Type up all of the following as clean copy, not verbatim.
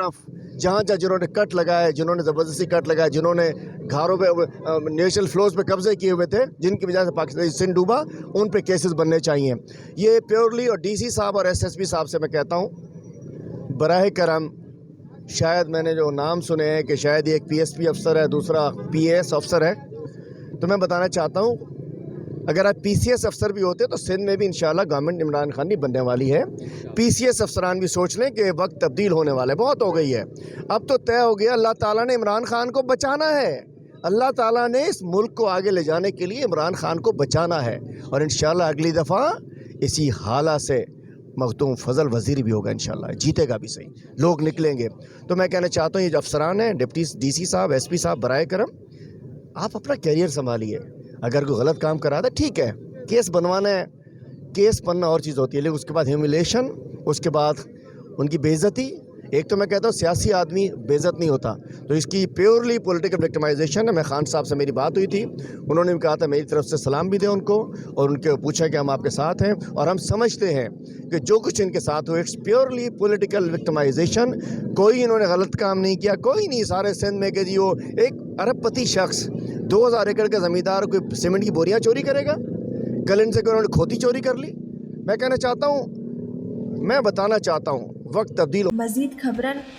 طرف جہاں جہاں جنہوں نے کٹ لگائے, جنہوں نے زبردستی کٹ لگائے, جنہوں نے گھروں پہ نیشنل فلوز پہ قبضے کیے ہوئے تھے, جن کی وجہ سے پاکستانی سندھ ڈوبا, ان پہ کیسز بننے چاہیے. یہ پیورلی, اور ڈی سی صاحب اور ایس ایس پی صاحب سے میں کہتا ہوں, براہ کرم, شاید میں نے جو نام سنے ہیں کہ شاید ایک پی ایس پی افسر ہے, دوسرا پی اے ایس افسر ہے, تو میں بتانا چاہتا ہوں اگر آپ پی سی ایس افسر بھی ہوتے تو سندھ میں بھی انشاءاللہ گورنمنٹ عمران خان نہیں بننے والی ہے. پی سی ایس افسران بھی سوچ لیں کہ وقت تبدیل ہونے والا ہے, بہت ہو گئی ہے. اب تو طے ہو گیا, اللہ تعالیٰ نے عمران خان کو بچانا ہے, اللہ تعالیٰ نے اس ملک کو آگے لے جانے کے لیے عمران خان کو بچانا ہے, اور انشاءاللہ اگلی دفعہ اسی حالہ سے مختوم فضل وزیر بھی ہوگا, انشاءاللہ جیتے گا بھی صحیح, لوگ نکلیں گے. تو میں کہنا چاہتا ہوں یہ جو افسران ہیں, ڈپٹی ڈی سی صاحب, ایس پی صاحب, برائے کرم آپ اپنا کیریئر سنبھالیے. اگر کوئی غلط کام کرا تھا ٹھیک ہے, کیس بنوانا ہے, کیس بننا اور چیز ہوتی ہے, لیکن اس کے بعد ہیوملیشن, اس کے بعد ان کی بے عزتی. ایک تو میں کہتا ہوں سیاسی آدمی بے عزت نہیں ہوتا, تو اس کی پیورلی پولیٹیکل وکٹمائزیشن ہے. میں خان صاحب سے میری بات ہوئی تھی, انہوں نے بھی کہا تھا میری طرف سے سلام بھی دیں ان کو, اور ان کے پوچھا کہ ہم آپ کے ساتھ ہیں, اور ہم سمجھتے ہیں کہ جو کچھ ان کے ساتھ ہوئے اٹس پیورلی پولیٹیکل وکٹمائزیشن. کوئی انہوں نے غلط کام نہیں کیا, کوئی نہیں. سارے سندھ میں کہ جی وہ ایک ارب پتی شخص 2000 ایکڑ کا زمیندار کوئی سیمنٹ کی بوریاں چوری کرے گا؟ کل ان سے انہوں نے کھوتی چوری کر لی. میں کہنا چاہتا ہوں, میں بتانا چاہتا ہوں وقت تبدیل. مزید خبرن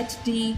HD.